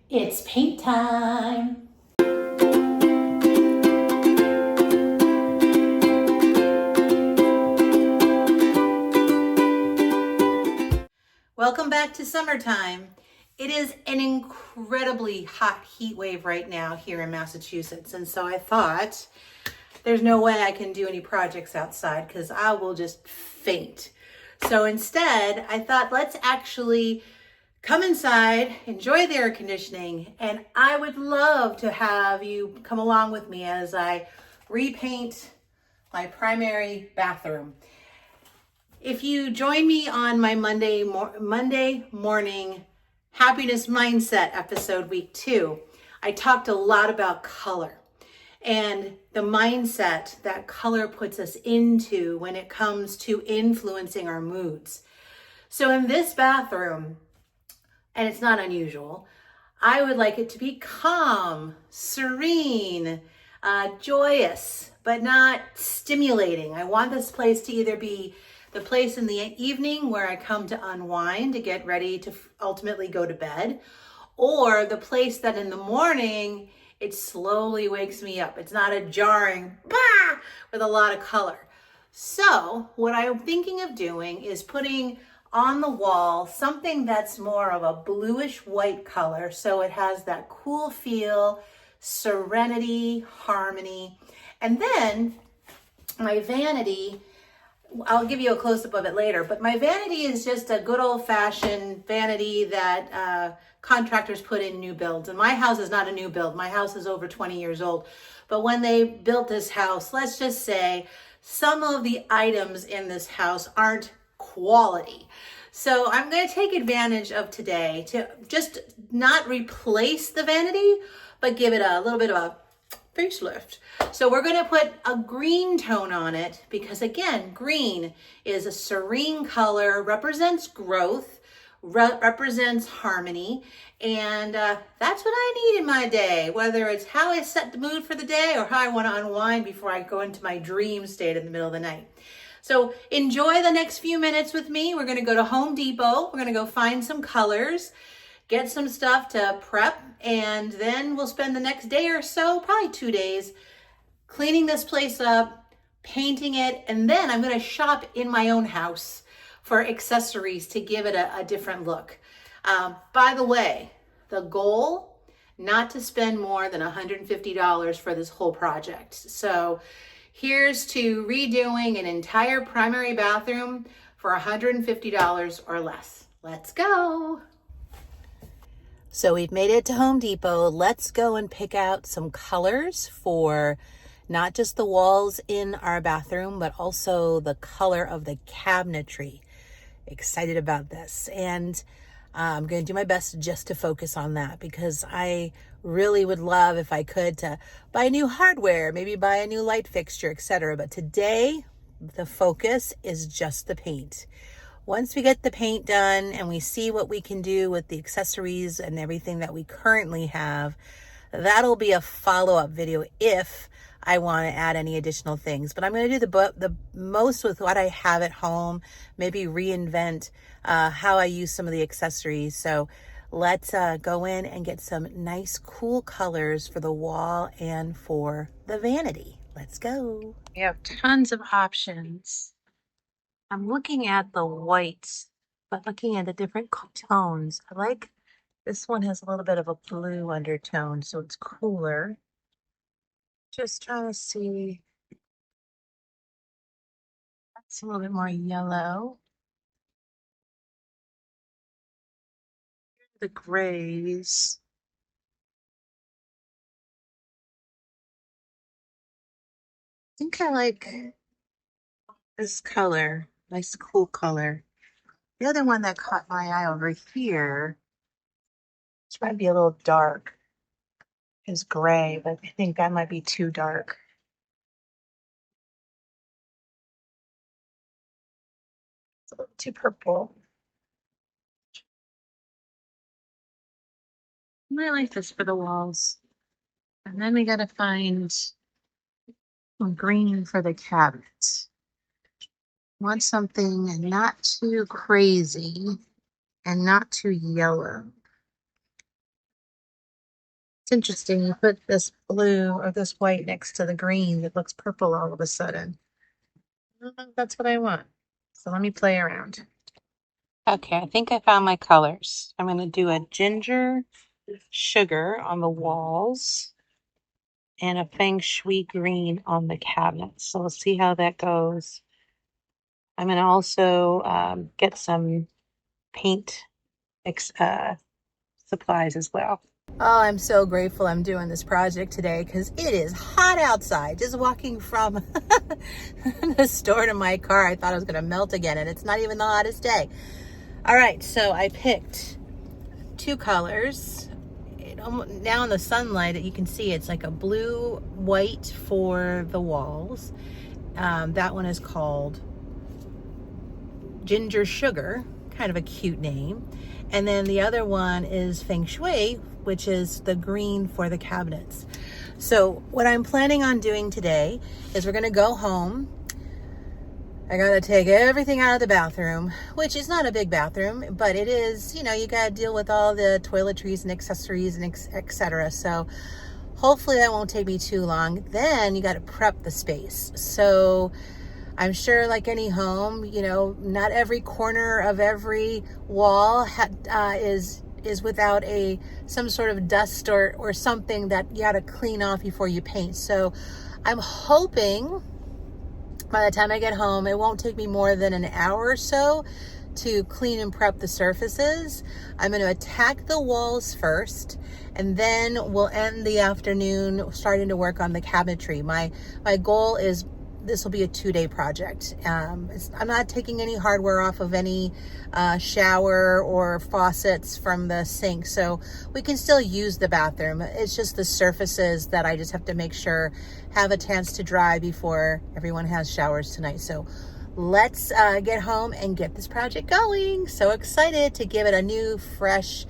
It's paint time. Welcome back to summertime. It is an incredibly hot heat wave right now here in Massachusetts. And so I thought there's no way I can do any projects outside because I will just faint. So instead, I thought let's actually come inside, enjoy the air conditioning, and I would love to have you come along with me as I repaint my primary bathroom. If you join me on my Monday morning happiness mindset episode, week 2, I talked a lot about color and the mindset that color puts us into when it comes to influencing our moods. So in this bathroom, and it's not unusual, I would like it to be calm, serene, joyous, but not stimulating. I want this place to either be the place in the evening where I come to unwind, to get ready to ultimately go to bed, or the place that in the morning, it slowly wakes me up. It's not a jarring, bah, with a lot of color. So what I'm thinking of doing is putting on the wall something that's more of a bluish white color, so it has that cool feel, serenity, harmony. And then my vanity, I'll give you a close-up of it later, but my vanity is just a good old-fashioned vanity that contractors put in new builds. And my house is not a new build. My house is over 20 years old. But when they built this house, let's just say some of the items in this house aren't quality. So I'm going to take advantage of today to just not replace the vanity, but give it a little bit of a facelift. So we're going to put a green tone on it because, again, green is a serene color, represents growth, represents harmony, and that's what I need in my day, whether it's how I set the mood for the day or how I want to unwind before I go into my dream state in the middle of the night. So enjoy the next few minutes with me. We're going to go to Home Depot. We're going to go find some colors, get some stuff to prep, and then we'll spend the next day or so, probably 2 days, cleaning this place up, painting it, and then I'm going to shop in my own house for accessories to give it a different look. By the way, the goal, not to spend more than $150 for this whole project. So here's to redoing an entire primary bathroom for $150 or less. Let's go. So we've made it to Home Depot. Let's go and pick out some colors for not just the walls in our bathroom, but also the color of the cabinetry. Excited about this. And I'm going to do my best just to focus on that because I really would love, if I could, to buy new hardware, maybe buy a new light fixture, etc. But today, the focus is just the paint. Once we get the paint done and we see what we can do with the accessories and everything that we currently have, that'll be a follow-up video if I want to add any additional things. But I'm going to do the most with what I have at home, maybe reinvent how I use some of the accessories. So let's go in and get some nice, cool colors for the wall and for the vanity. Let's go. We have tons of options. I'm looking at the whites, but looking at the different tones. I like this one has a little bit of a blue undertone, so it's cooler. Just trying to see. That's a little bit more yellow. The grays. I think I like this color. Nice, cool color. The other one that caught my eye over here, which might be a little dark, is gray, but I think that might be too dark. It's a little too purple. I like this for the walls. And then we gotta find some green for the cabinets. Want something not too crazy and not too yellow. It's interesting. You put this blue or this white next to the green that looks purple all of a sudden. I don't know if that's what I want. So let me play around. Okay, I think I found my colors. I'm going to do a ginger sugar on the walls and a feng shui green on the cabinets. So we'll see how that goes. I'm going to also get some paint supplies as well. Oh, I'm so grateful I'm doing this project today because it is hot outside. Just walking from the store to my car, I thought I was going to melt again, and it's not even the hottest day. All right, so I picked two colors. Now in the sunlight, you can see it's like a blue white for the walls. That one is called Ginger Sugar, kind of a cute name. And then the other one is Feng Shui, which is the green for the cabinets. So what I'm planning on doing today is we're gonna go home. I gotta take everything out of the bathroom, which is not a big bathroom, but it is, you know, you gotta deal with all the toiletries and accessories and etc. So hopefully that won't take me too long. Then you gotta prep the space. So I'm sure like any home, you know, not every corner of every wall is without some sort of dust or something that you gotta clean off before you paint. So I'm hoping by the time I get home, it won't take me more than an hour or so to clean and prep the surfaces. I'm going to attack the walls first, and then we'll end the afternoon starting to work on the cabinetry. My goal is this will be a 2-day project. I'm not taking any hardware off of any shower or faucets from the sink, so we can still use the bathroom. It's just the surfaces that I just have to make sure have a chance to dry before everyone has showers tonight. So let's get home and get this project going. So excited to give it a new, fresh,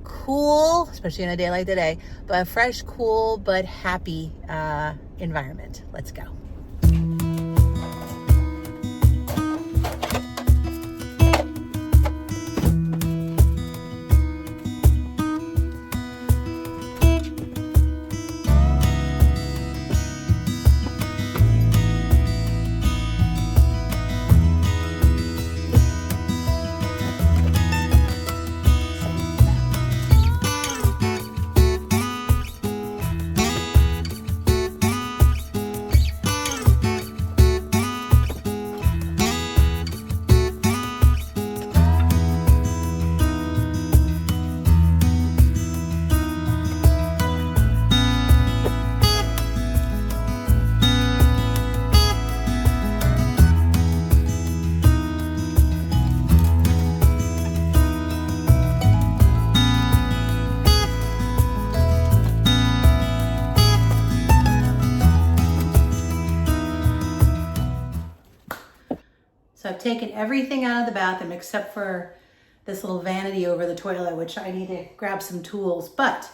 cool, especially on a day like today, but a fresh, cool, but happy environment. Let's go. So I've taken everything out of the bathroom except for this little vanity over the toilet, which I need to grab some tools. But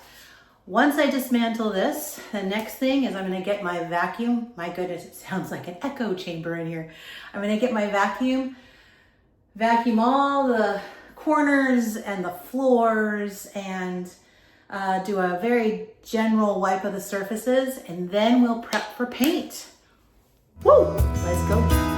once I dismantle this, the next thing is I'm gonna get my vacuum. My goodness, it sounds like an echo chamber in here. I'm gonna get my vacuum all the corners and the floors, and do a very general wipe of the surfaces, and then we'll prep for paint. Woo, let's go.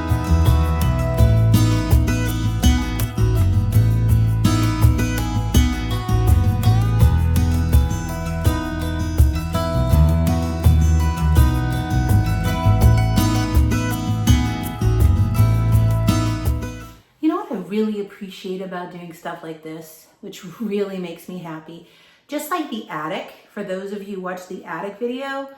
Really appreciate about doing stuff like this, which really makes me happy. Just like the attic, for those of you who watched the attic video,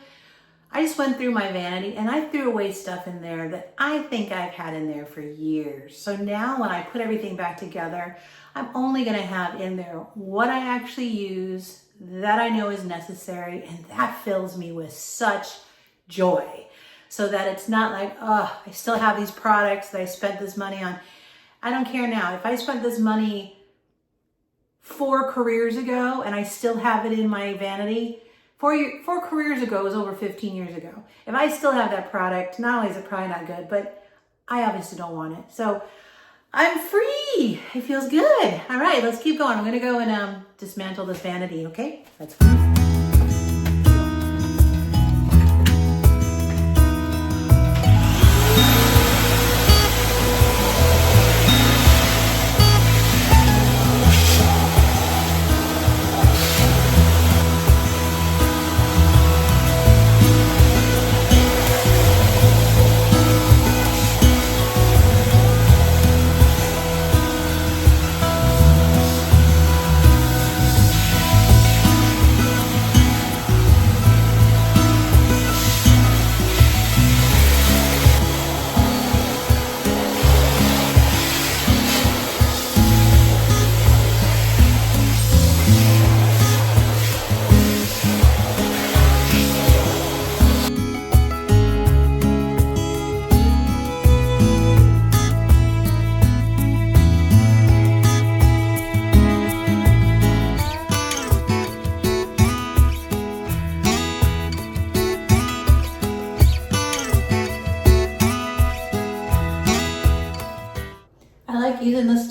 I just went through my vanity and I threw away stuff in there that I think I've had in there for years. So now when I put everything back together, I'm only gonna have in there what I actually use, that I know is necessary, and that fills me with such joy. So that it's not like, oh, I still have these products that I spent this money on. I don't care now. If I spent this money 4 careers ago and I still have it in my vanity, 4 careers ago was over 15 years ago. If I still have that product, not only is it probably not good, but I obviously don't want it. So I'm free. It feels good. All right, let's keep going. I'm gonna go and dismantle this vanity, okay? Let's go.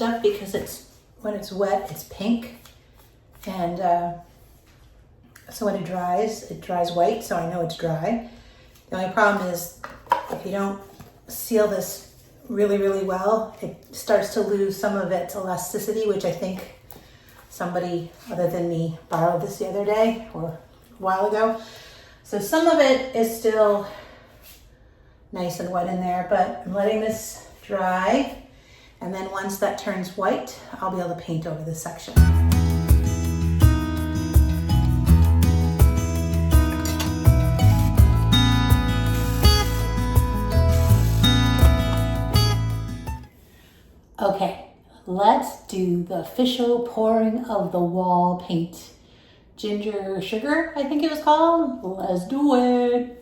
stuff because when it's wet, it's pink. And so when it dries white, so I know it's dry. The only problem is if you don't seal this really, really well, it starts to lose some of its elasticity, which I think somebody other than me borrowed this the other day or a while ago. So some of it is still nice and wet in there, but I'm letting this dry. And then once that turns white, I'll be able to paint over this section. Okay, let's do the official pouring of the wall paint. Ginger sugar, I think it was called. Let's do it.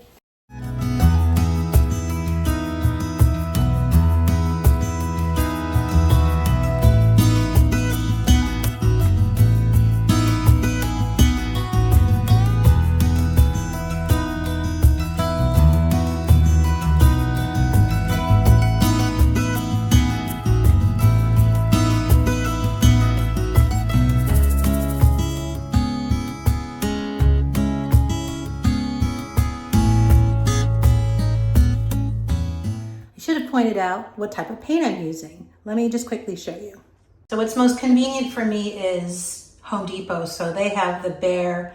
Pointed out what type of paint I'm using. Let me just quickly show you. So what's most convenient for me is Home Depot. So they have the Behr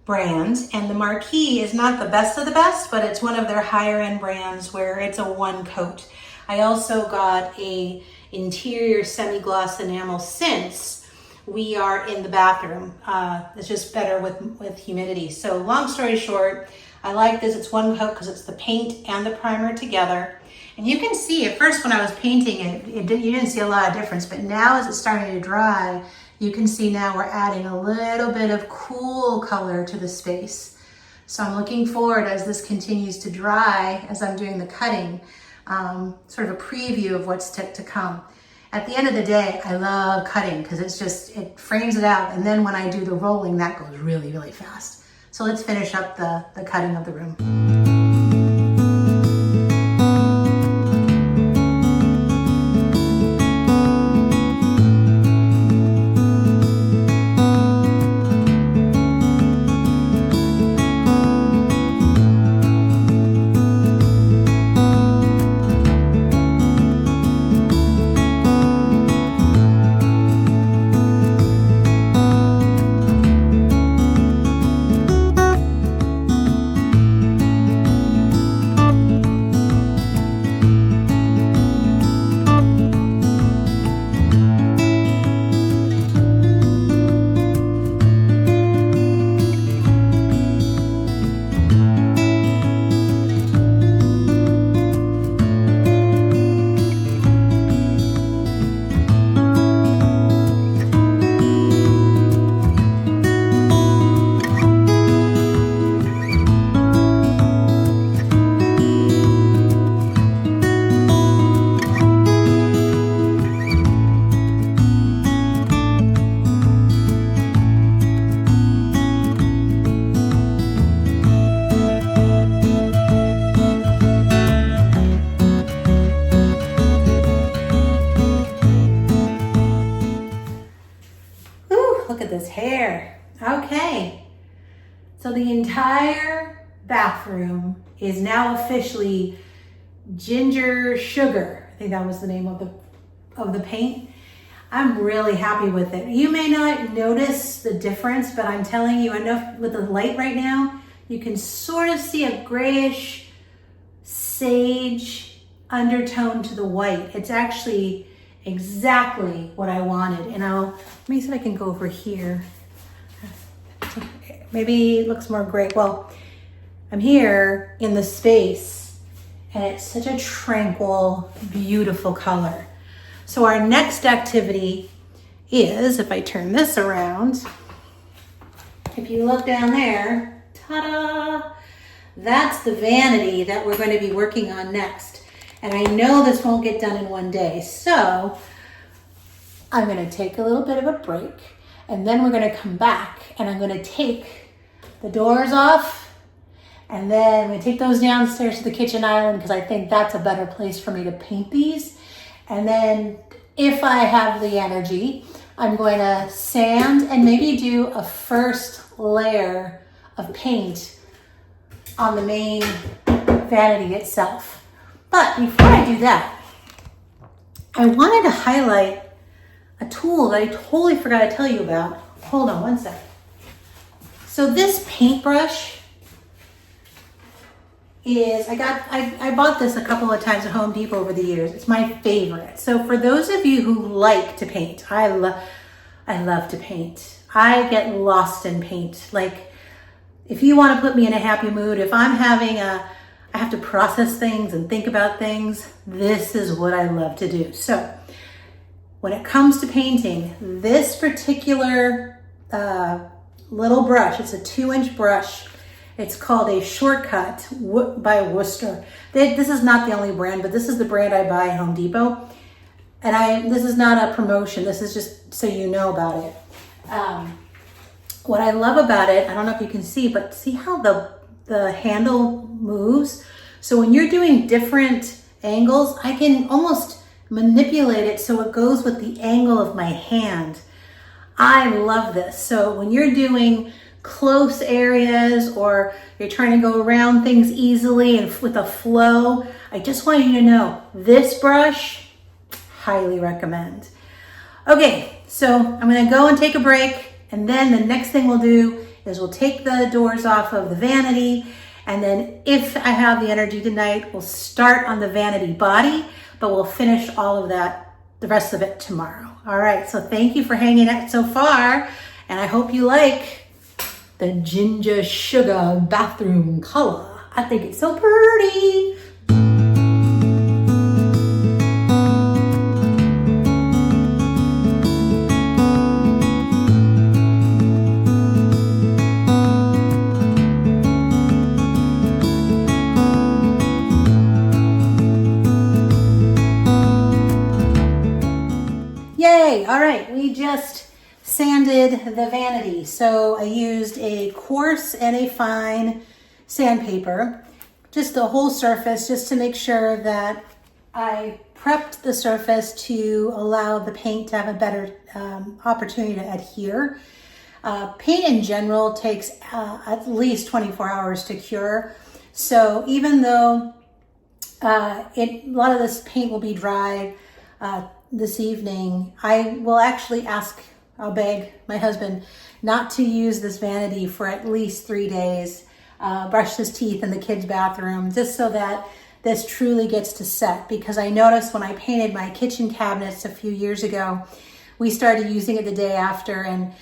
brand, and the Marquee is not the best of the best, but it's one of their higher end brands where it's a one coat. I also got a interior semi-gloss enamel since we are in the bathroom. It's just better with humidity. So long story short, I like this. It's one coat because it's the paint and the primer together. And you can see at first when I was painting you didn't see a lot of difference, but now as it's starting to dry, you can see now we're adding a little bit of cool color to the space. So I'm looking forward as this continues to dry, as I'm doing the cutting, sort of a preview of what's to come. At the end of the day, I love cutting because it frames it out. And then when I do the rolling, that goes really, really fast. So let's finish up the cutting of the room. Look at this hair. Okay. So the entire bathroom is now officially ginger sugar. I think that was the name of the paint. I'm really happy with it. You may not notice the difference, but I'm telling you, enough with the light right now, you can sort of see a grayish sage undertone to the white. It's actually exactly what I wanted. And let me see if I can go over here. Maybe it looks more gray. Well, I'm here in the space and it's such a tranquil, beautiful color. So our next activity is, if I turn this around, if you look down there, ta-da, that's the vanity that we're going to be working on next. And I know this won't get done in one day. So I'm going to take a little bit of a break and then we're going to come back and I'm going to take the doors off and then I'm going to take those downstairs to the kitchen island because I think that's a better place for me to paint these. And then if I have the energy, I'm going to sand and maybe do a first layer of paint on the main vanity itself. But before I do that, I wanted to highlight a tool that I totally forgot to tell you about. Hold on one sec. So this paintbrush is, I bought this a couple of times at Home Depot over the years. It's my favorite. So for those of you who like to paint, I love to paint. I get lost in paint. Like, if you want to put me in a happy mood, if I'm having I have to process things and think about things, this is what I love to do. So when it comes to painting, this particular little brush, it's a 2-inch brush. It's called a Shortcut by Worcester. This is not the only brand, but this is the brand I buy at Home Depot. And this is not a promotion. This is just so you know about it. What I love about it, I don't know if you can see, but see how the handle moves? So when you're doing different angles, I can almost manipulate it so it goes with the angle of my hand. I love this. So when you're doing close areas or you're trying to go around things easily and with a flow, I just want you to know this brush, highly recommend. Okay, so I'm gonna go and take a break, and then the next thing we'll do is we'll take the doors off of the vanity, and then if I have the energy tonight, we'll start on the vanity body, but we'll finish all of that, the rest of it tomorrow. All right, so thank you for hanging out so far, and I hope you like the ginger sugar bathroom color. I think it's so pretty. Yay, all right, we just sanded the vanity. So I used a coarse and a fine sandpaper, just the whole surface, just to make sure that I prepped the surface to allow the paint to have a better opportunity to adhere. Paint in general takes at least 24 hours to cure. So even though a lot of this paint will be dry this evening, I will actually I'll beg my husband not to use this vanity for at least 3 days, brush his teeth in the kids' bathroom, just so that this truly gets to set. Because I noticed when I painted my kitchen cabinets a few years ago, we started using it the day after, and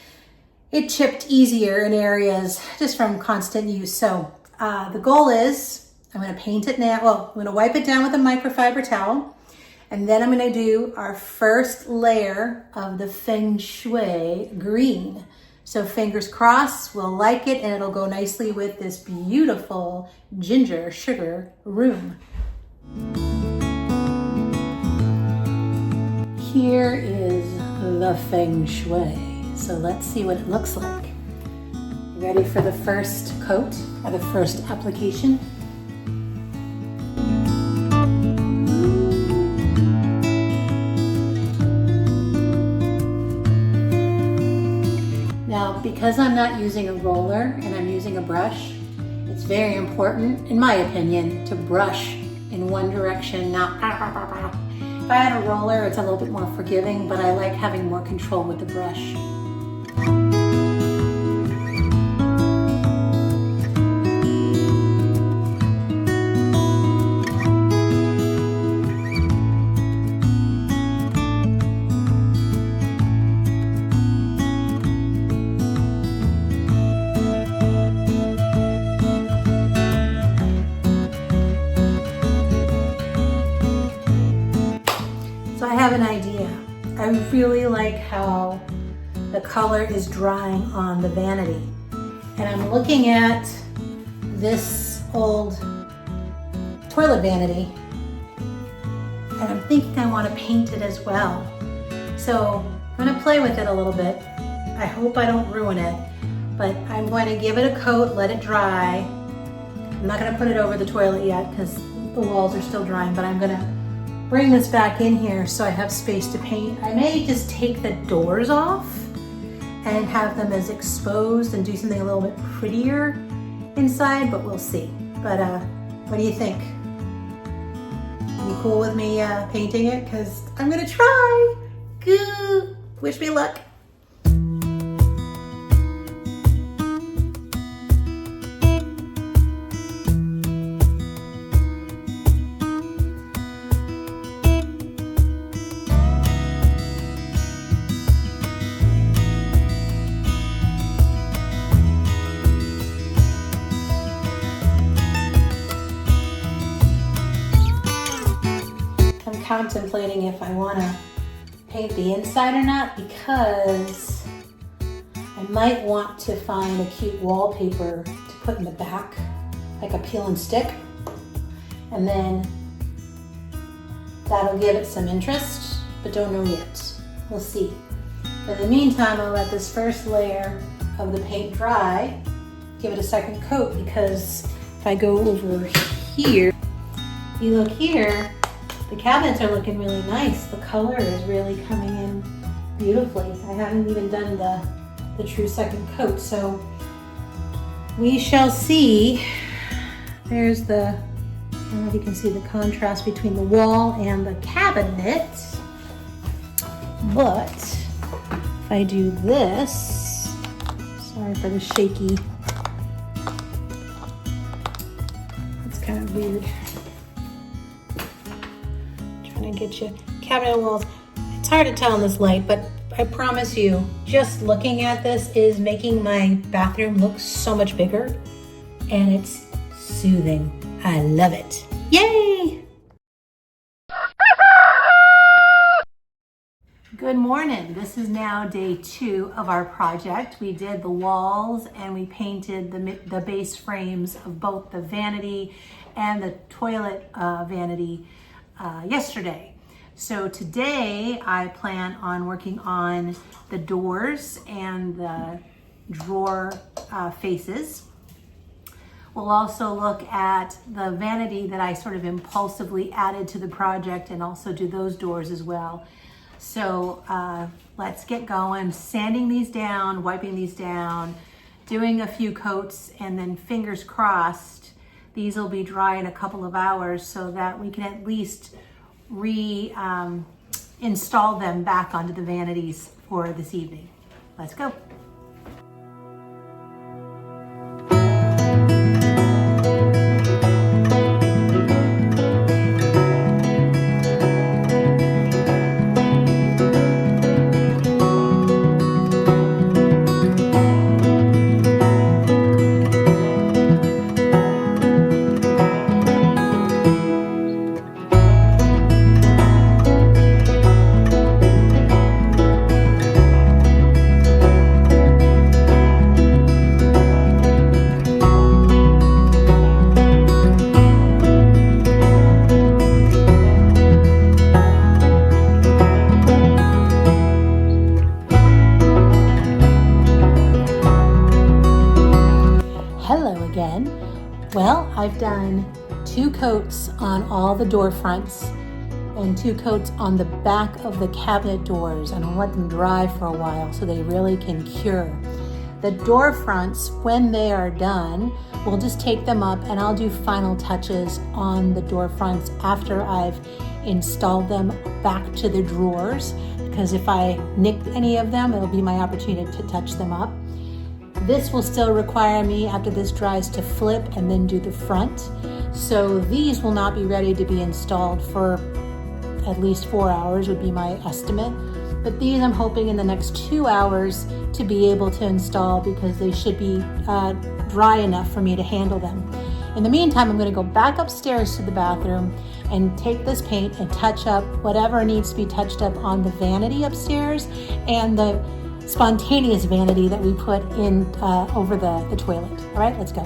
it chipped easier in areas just from constant use. So the goal is, I'm gonna paint it now. Well, I'm gonna wipe it down with a microfiber towel. And then I'm gonna do our first layer of the Feng Shui green. So fingers crossed, we'll like it, and it'll go nicely with this beautiful ginger sugar room. Here is the Feng Shui. So let's see what it looks like. Ready for the first coat or the first application? Now, because I'm not using a roller and I'm using a brush, it's very important, in my opinion, to brush in one direction, not If I had a roller, it's a little bit more forgiving, but I like having more control with the brush. So I have an idea. I really like how the color is drying on the vanity. And I'm looking at this old toilet vanity, and I'm thinking I want to paint it as well. So I'm going to play with it a little bit. I hope I don't ruin it, but I'm going to give it a coat, let it dry. I'm not going to put it over the toilet yet because the walls are still drying, but I'm going to bring this back in here so I have space to paint. I may just take the doors off and have them as exposed and do something a little bit prettier inside, but we'll see. But what do you think? You cool with me painting it? Because I'm gonna try. Goo. Wish me luck. Contemplating if I want to paint the inside or not, because I might want to find a cute wallpaper to put in the back, like a peel and stick, and then that'll give it some interest, but don't know yet. We'll see. But in the meantime, I'll let this first layer of the paint dry, give it a second coat, because if I go over here, you look here, the cabinets are looking really nice. The color is really coming in beautifully. I haven't even done the true second coat, so we shall see. There's the, I don't know if you can see the contrast between the wall and the cabinet, but if I do this, sorry for the shaky, it's kind of weird. Trying to get you cabinet walls. It's hard to tell in this light, but I promise you, just looking at this is making my bathroom look so much bigger, and it's soothing. I love it. Yay! Good morning. This is now day 2 of our project. We did the walls and we painted the base frames of both the vanity and the toilet vanity yesterday. So today I plan on working on the doors and the drawer faces. We'll also look at the vanity that I sort of impulsively added to the project and also do those doors as well. So let's get going, sanding these down, wiping these down, doing a few coats, and then fingers crossed these will be dry in a couple of hours so that we can at least install them back onto the vanities for this evening. Let's go. Well, I've done 2 coats on all the door fronts and 2 coats on the back of the cabinet doors, and I'll let them dry for a while so they really can cure. The door fronts, when they are done, we'll just take them up and I'll do final touches on the door fronts after I've installed them back to the drawers, because if I nick any of them, it'll be my opportunity to touch them up. This will still require me, after this dries, to flip and then do the front. So these will not be ready to be installed for at least 4 hours would be my estimate. But these I'm hoping in the next 2 hours to be able to install, because they should be dry enough for me to handle them. In the meantime, I'm going to go back upstairs to the bathroom and take this paint and touch up whatever needs to be touched up on the vanity upstairs and the spontaneous vanity that we put in over the toilet. All right, let's go.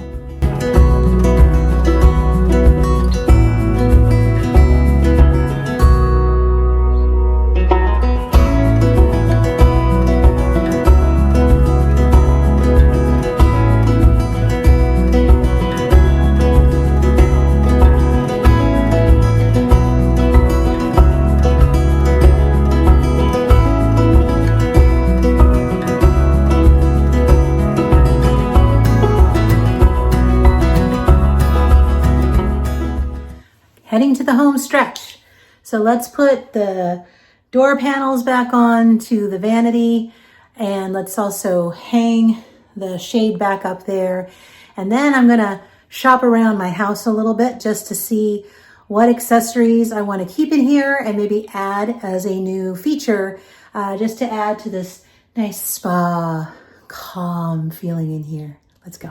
getting to the home stretch. So let's put the door panels back on to the vanity, and let's also hang the shade back up there. And then I'm gonna shop around my house a little bit just to see what accessories I want to keep in here and maybe add as a new feature, just to add to this nice spa, calm feeling in here. Let's go.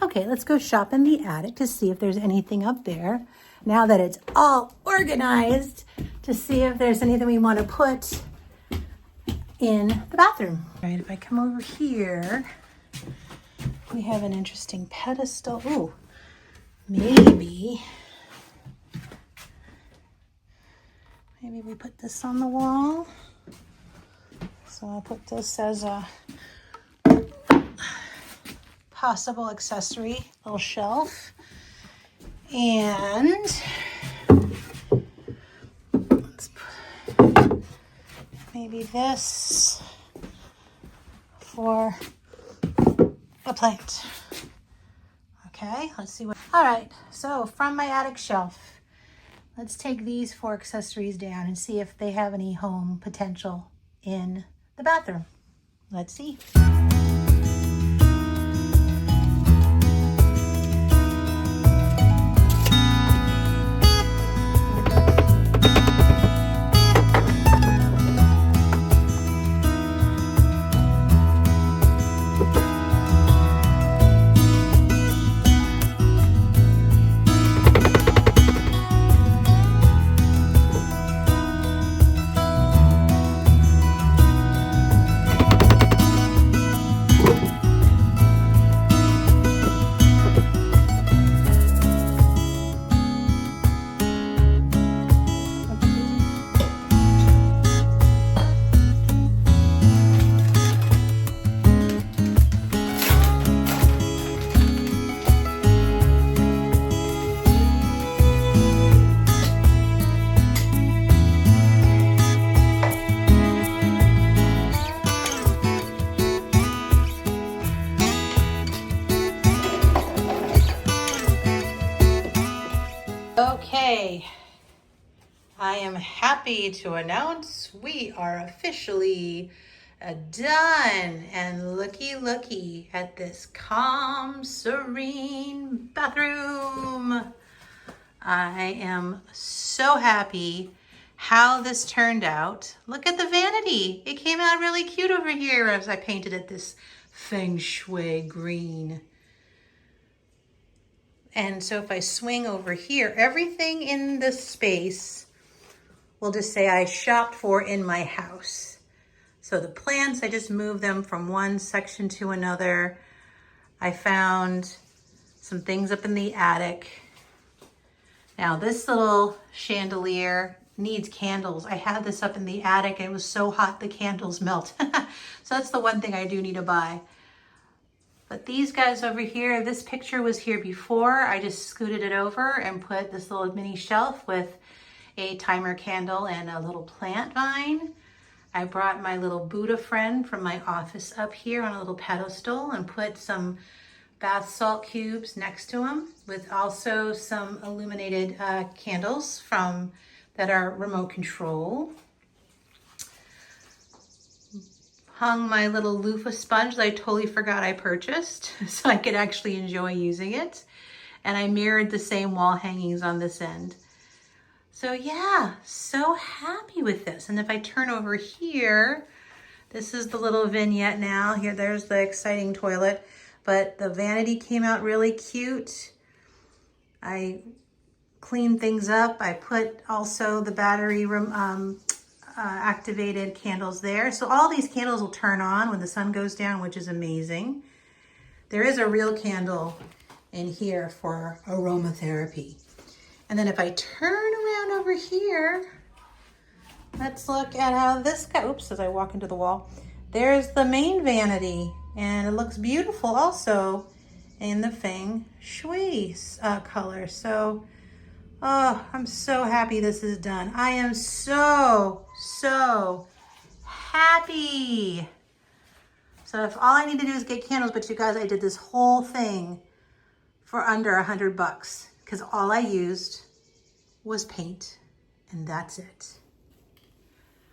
Okay, let's go shop in the attic to see if there's anything up there. Now that it's all organized, to see if there's anything we want to put in the bathroom. All right, if I come over here, we have an interesting pedestal. Ooh, maybe we put this on the wall. So I'll put this as a possible accessory, little shelf. And let's put maybe this for a plant. Okay, let's see what. All right, so from my attic shelf, let's take these 4 accessories down and see if they have any home potential in the bathroom. Let's see. Okay, I am happy to announce we are officially done, and looky at this calm, serene bathroom. I am so happy how this turned out. Look at the vanity. It came out really cute over here as I painted it this feng shui green. And so if I swing over here, everything in this space will just say I shopped for in my house. So the plants, I just moved them from one section to another. I found some things up in the attic. Now this little chandelier needs candles. I had this up in the attic. It was so hot the candles melt. So that's the one thing I do need to buy. But these guys over here, this picture was here before. I just scooted it over and put this little mini shelf with a timer candle and a little plant vine. I brought my little Buddha friend from my office up here on a little pedestal and put some bath salt cubes next to him, with also some illuminated candles that are remote control. Hung my little loofah sponge that I totally forgot I purchased so I could actually enjoy using it. And I mirrored the same wall hangings on this end. So yeah, so happy with this. And if I turn over here, this is the little vignette now. Here, there's the exciting toilet, but the vanity came out really cute. I cleaned things up. I put also the battery activated candles there. So all these candles will turn on when the sun goes down, which is amazing. There is a real candle in here for aromatherapy. And then if I turn around over here, let's look at how this goes. Oops, as I walk into the wall. There's the main vanity, and it looks beautiful also in the feng shui color. So, oh, I'm so happy this is done. I am so happy. So if all I need to do is get candles, but you guys, I did this whole thing for under $100 because all I used was paint, and that's it.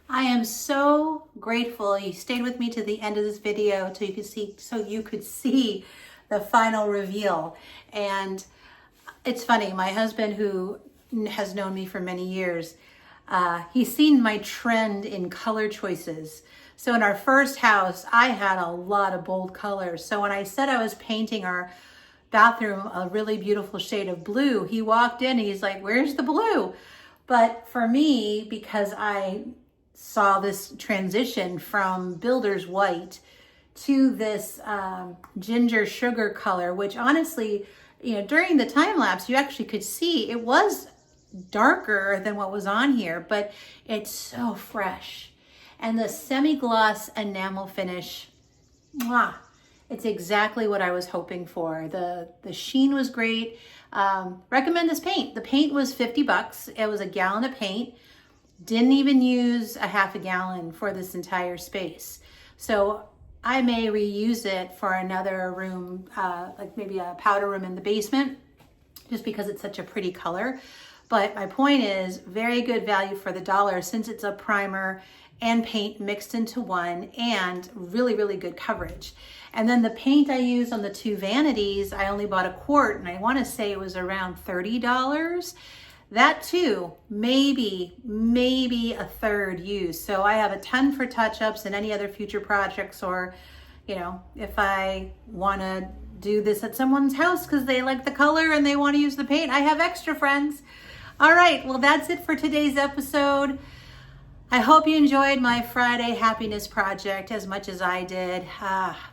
I am so grateful you stayed with me to the end of this video so you could see the final reveal. And it's funny, my husband, who has known me for many years, he's seen my trend in color choices. So in our first house, I had a lot of bold colors. So when I said I was painting our bathroom a really beautiful shade of blue, he walked in and he's like, "Where's the blue?" But for me, because I saw this transition from builder's white to this ginger sugar color, which honestly, during the time lapse, you actually could see it was darker than what was on here, but it's so fresh. And the semi-gloss enamel finish, mwah, it's exactly what I was hoping for. The sheen was great. Recommend this paint. The paint was $50. It was a gallon of paint. Didn't even use a half a gallon for this entire space. So I may reuse it for another room, like maybe a powder room in the basement, just because it's such a pretty color. But my point is, very good value for the dollar since it's a primer and paint mixed into one, and really, really good coverage. And then the paint I used on the two vanities, I only bought a quart, and I want to say it was around $30. That too, maybe a third use. So I have a ton for touch-ups and any other future projects, or, if I want to do this at someone's house because they like the color and they want to use the paint, I have extra, friends. All right, well, that's it for today's episode. I hope you enjoyed my Friday happiness project as much as I did.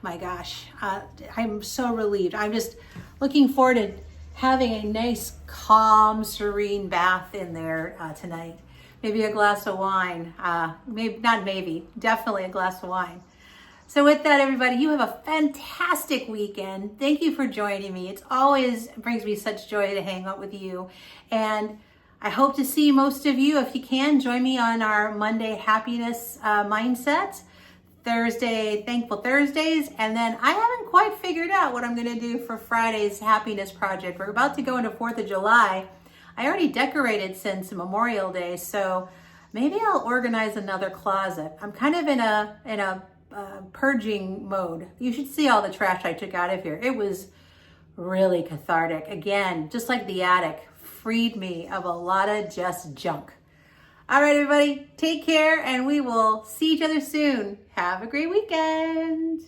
My gosh, I'm so relieved. I'm just looking forward to having a nice, calm, serene bath in there tonight. Maybe a glass of wine. Definitely a glass of wine. So with that, everybody, you have a fantastic weekend. Thank you for joining me. It always brings me such joy to hang out with you. And I hope to see most of you. If you can, join me on our Monday happiness mindset, Thursday Thankful Thursdays, and then I haven't quite figured out what I'm going to do for Friday's happiness project. We're about to go into 4th of July. I already decorated since Memorial Day, so maybe I'll organize another closet. I'm kind of in a purging mode. You should see all the trash I took out of here. It was really cathartic. Again, just like the attic, freed me of a lot of just junk. All right, everybody, take care, and we will see each other soon. Have a great weekend.